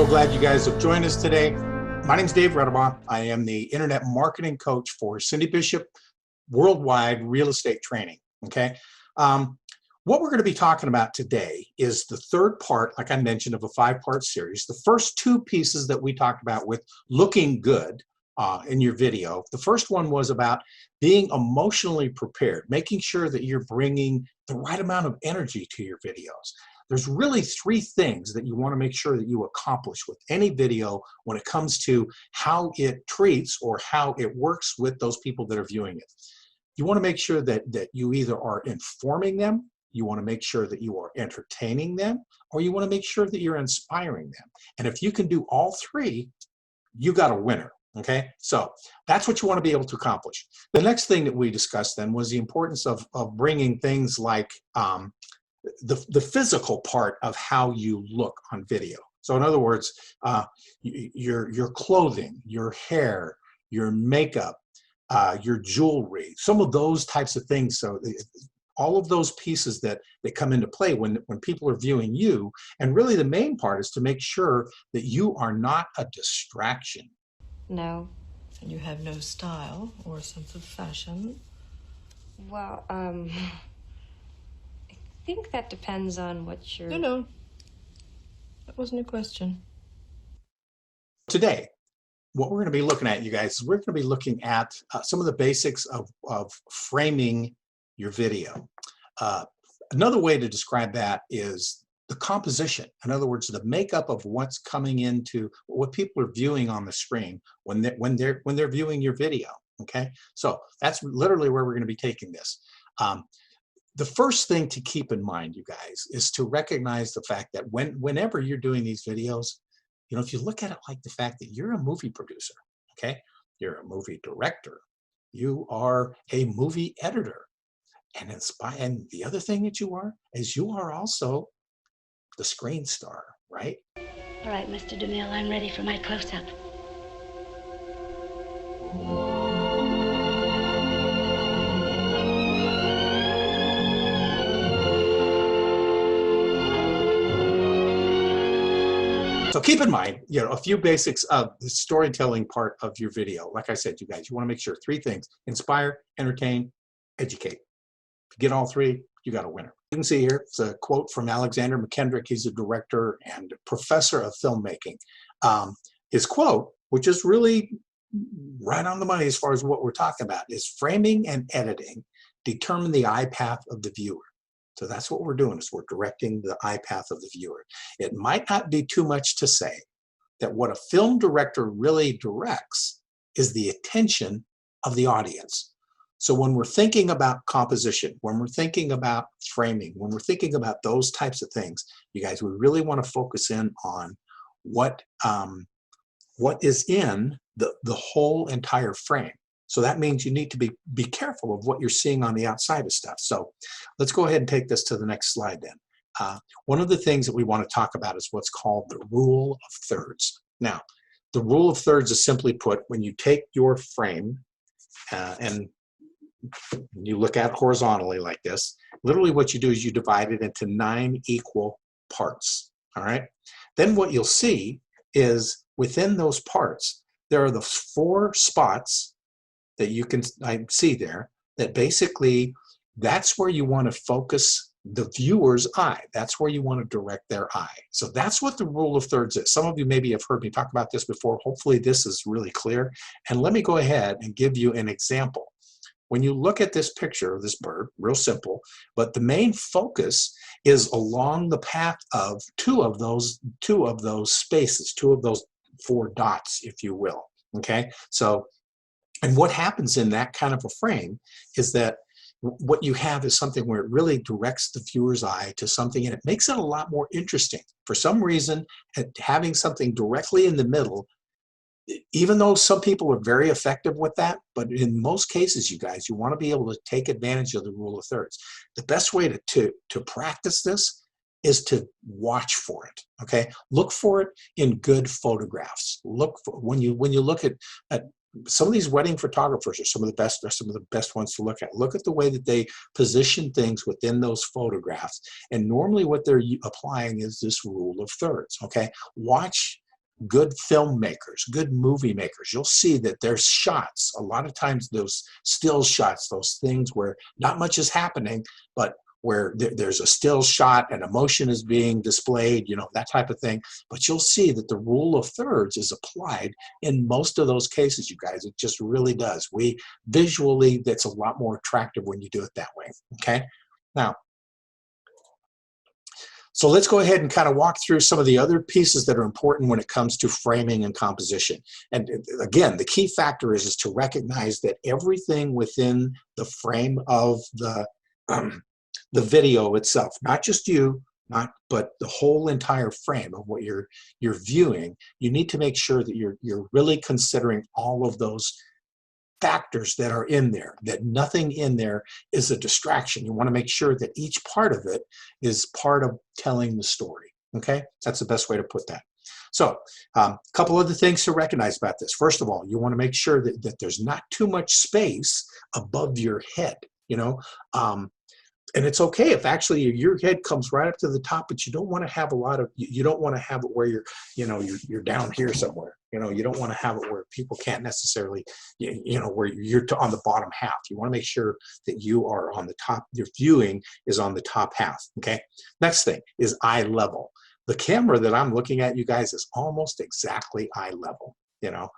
So glad you guys have joined us today. My name is Dave Redabaugh. I am the internet marketing coach for Cindy Bishop Worldwide Real Estate Training. Okay. What we're going to be talking about today is the third part, like I mentioned, of a 5-part series. The first 2 pieces that we talked about with looking good in your video. The first one was about being emotionally prepared, making sure that you're bringing the right amount of energy to your videos. There's really 3 things that you want to make sure that you accomplish with any video when it comes to how it treats or how it works with those people that are viewing it. You want to make sure that you either are informing them, you want to make sure that you are entertaining them, or you want to make sure that you're inspiring them. And if you can do all 3, you got a winner. Okay, so that's what you want to be able to accomplish. The next thing that we discussed then was the importance of bringing things like the physical part of how you look on video. So in other words, your clothing, your hair, your makeup, your jewelry, some of those types of things. So all of those pieces that come into play when people are viewing you. And really the main part is to make sure that you are not a distraction. No. And you have no style or sense of fashion? Well, I think that depends on what you're... No. That wasn't a question. Today, what we're going to be looking at, you guys, is we're going to be looking at some of the basics of framing your video. Another way to describe that is the composition. In other words, the makeup of what's coming into what people are viewing on the screen when they're viewing your video. Okay, so that's literally where we're going to be taking this. The first thing to keep in mind, you guys, is to recognize the fact that whenever you're doing these videos, you know, if you look at it like the fact that you're a movie producer, okay, you're a movie director, you are a movie editor, and the other thing that you are is you are also the screen star, right? All right, Mr. DeMille, I'm ready for my close-up. So keep in mind, you know, a few basics of the storytelling part of your video. Like I said, you guys, you want to make sure 3 things: inspire, entertain, educate. If you get all 3, you got a winner. You can see here, it's a quote from Alexander McKendrick. He's a director and professor of filmmaking. His quote, which is really right on the money as far as what we're talking about, is framing and editing determine the eye path of the viewer. So that's what we're doing, is we're directing the eye path of the viewer. It might not be too much to say that what a film director really directs is the attention of the audience. So when we're thinking about composition, when we're thinking about framing, when we're thinking about those types of things, you guys, we really want to focus in on what is in the whole entire frame. So that means you need to be careful of what you're seeing on the outside of stuff. So let's go ahead and take this to the next slide then. One of the things that we want to talk about is what's called the rule of thirds. Now, the rule of thirds is simply put, when you take your frame and you look at it horizontally like this, literally what you do is you divide it into 9 equal parts. All right. Then what you'll see is within those parts, there are the 4 spots that you can see there, that basically that's where you want to focus the viewer's eye. That's where you want to direct their eye. So that's what the rule of thirds is. Some of you maybe have heard me talk about this before. Hopefully this is really clear. And let me go ahead and give you an example. When you look at this picture of this bird, real simple, but the main focus is along the path of two of those spaces, 2 of those 4 dots, if you will. Okay, so, and what happens in that kind of a frame is that what you have is something where it really directs the viewer's eye to something, and it makes it a lot more interesting. For some reason, having something directly in the middle, even though some people are very effective with that, but in most cases, you guys, you want to be able to take advantage of the rule of thirds. The best way to practice this is to watch for it. Okay, look for it in good photographs. Look for, when you look at some of these wedding photographers are some of the best ones to look at. Look at the way that they position things within those photographs, and normally what they're applying is this rule of thirds. Okay, watch good filmmakers, good movie makers, you'll see that there's shots, a lot of times those still shots, those things where not much is happening, but where there's a still shot and emotion is being displayed, you know, that type of thing. But you'll see that the rule of thirds is applied in most of those cases, you guys. It just really does. Visually, that's a lot more attractive when you do it that way, okay? Now, so let's go ahead and kind of walk through some of the other pieces that are important when it comes to framing and composition. And again, the key factor is to recognize that everything within the frame of the video itself, not just you, but the whole entire frame of what you're viewing, you need to make sure that you're really considering all of those factors that are in there, that nothing in there is a distraction. You want to make sure that each part of it is part of telling the story. Okay, that's the best way to put that. So a couple other things to recognize about this. First of all, you want to make sure that there's not too much space above your head, you know. And it's okay if actually your head comes right up to the top, but you don't want to have a lot of, you don't want to have it where you're down here somewhere. You know, you don't want to have it where people can't necessarily, where you're on the bottom half. You want to make sure that you are on the top, your viewing is on the top half, okay? Next thing is eye level. The camera that I'm looking at, you guys, is almost exactly eye level, you know.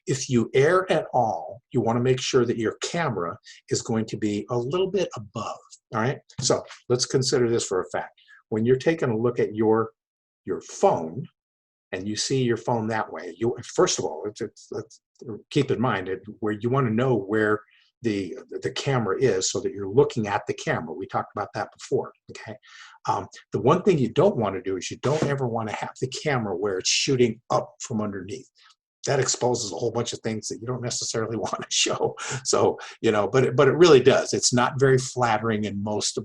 If you err at all, you want to make sure that your camera is going to be a little bit above, all right? So let's consider this for a fact. When you're taking a look at your phone and you see your phone that way, first of all, let's keep in mind where you want to know where the camera is so that you're looking at the camera. We talked about that before, okay? The one thing you don't want to do is you don't ever want to have the camera where it's shooting up from underneath. That exposes a whole bunch of things that you don't necessarily want to show. So, you know, but it really does. It's not very flattering in most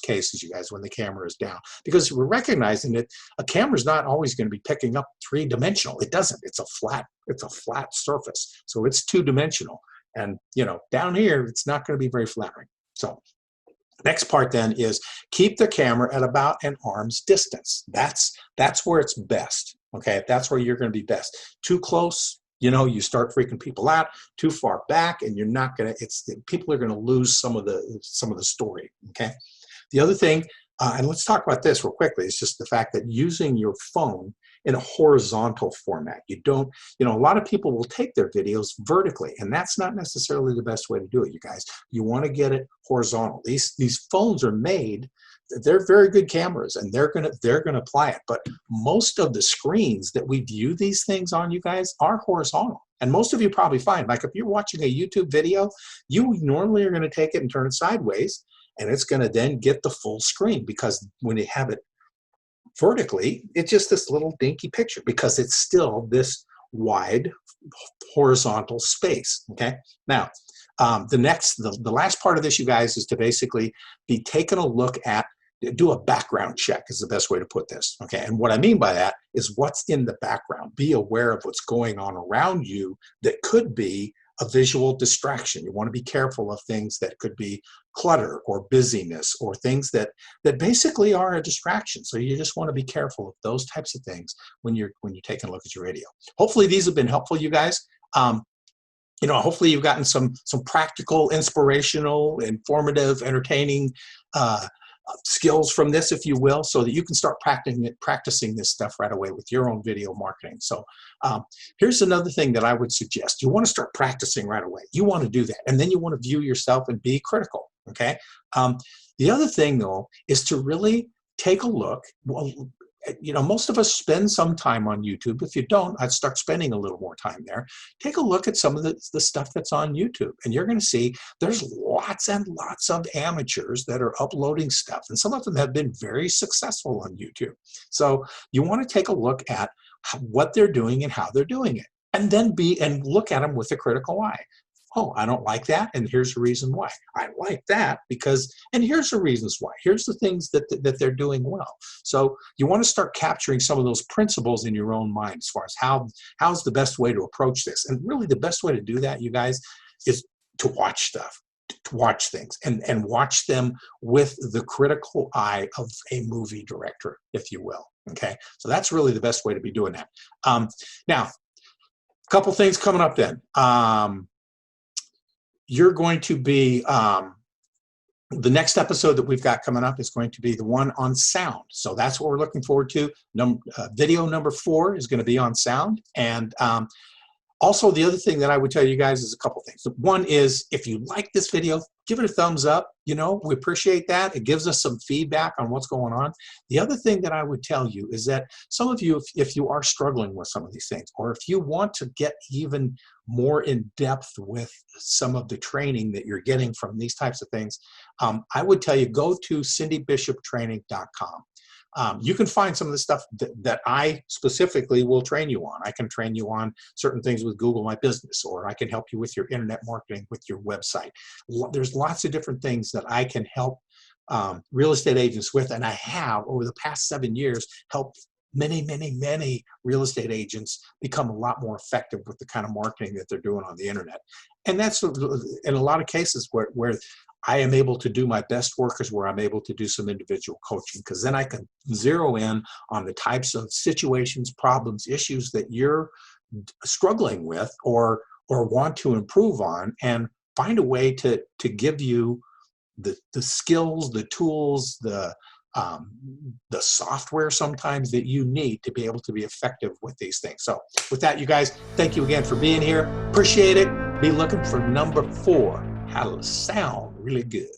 cases, you guys, when the camera is down, because we're recognizing that a camera is not always going to be picking up three-dimensional. It doesn't. It's a flat surface. So it's two-dimensional. And, you know, down here, it's not going to be very flattering. So next part then is keep the camera at about an arm's distance. That's where it's best. Okay, that's where you're going to be best. Too close, you know, you start freaking people out. Too far back, and you're not going to. People are going to lose some of the story. Okay, the other thing, and let's talk about this real quickly. It's just the fact that using your phone in a horizontal format. You don't, you know, a lot of people will take their videos vertically, and that's not necessarily the best way to do it, you guys. You want to get it horizontal. These phones are made. They're very good cameras, and they're gonna apply it. But most of the screens that we view these things on, you guys, are horizontal. And most of you probably find, like if you're watching a YouTube video, you normally are going to take it and turn it sideways, and it's going to then get the full screen, because when you have it vertically, it's just this little dinky picture because it's still this wide horizontal space. Okay, now the last part of this, you guys, is to basically be taking a look at, do a background check is the best way to put this. Okay, and what I mean by that is what's in the background. Be aware of what's going on around you that could be a visual distraction. You want to be careful of things that could be clutter or busyness or things that basically are a distraction. So you just want to be careful of those types of things when you're taking a look at your video. Hopefully these have been helpful, you guys. You know, hopefully you've gotten some practical, inspirational, informative, entertaining skills from this, if you will, so that you can start practicing this stuff right away with your own video marketing. So here's another thing that I would suggest. You want to start practicing right away. You want to do that. And then you want to view yourself and be critical, okay? The other thing, though, is to really take a look. Well, you know, most of us spend some time on YouTube. If you don't, I'd start spending a little more time there. Take a look at some of the stuff that's on YouTube, and you're going to see there's lots and lots of amateurs that are uploading stuff, and some of them have been very successful on YouTube. So you want to take a look at what they're doing and how they're doing it, and then look at them with a critical eye. Oh, I don't like that, and here's the reason why. I like that because, and here's the reasons why. Here's the things that they're doing well. So you want to start capturing some of those principles in your own mind as far as how's the best way to approach this. And really the best way to do that, you guys, is to watch stuff, to watch things, and watch them with the critical eye of a movie director, if you will. Okay, so that's really the best way to be doing that. Now, a couple things coming up then. You're going to be, the next episode that we've got coming up is going to be the one on sound. So that's what we're looking forward to. Video number 4 is going to be on sound. And also, the other thing that I would tell you guys is a couple things. One is, if you like this video, give it a thumbs up. You know, we appreciate that. It gives us some feedback on what's going on. The other thing that I would tell you is that some of you, if you are struggling with some of these things, or if you want to get even more in depth with some of the training that you're getting from these types of things, I would tell you, go to cindybishoptraining.com. You can find some of the stuff that I specifically will train you on. I can train you on certain things with Google My Business, or I can help you with your internet marketing with your website. There's lots of different things that I can help real estate agents with, and I have, over the past 7 years, helped many, many, many real estate agents become a lot more effective with the kind of marketing that they're doing on the internet. And that's in a lot of cases where I am able to do my best work, is where I'm able to do some individual coaching, because then I can zero in on the types of situations, problems, issues that you're struggling with or want to improve on, and find a way to give you the skills, the tools, the software sometimes that you need to be able to be effective with these things. So with that, you guys, thank you again for being here. Appreciate it. Be looking for number 4, how to sound really good.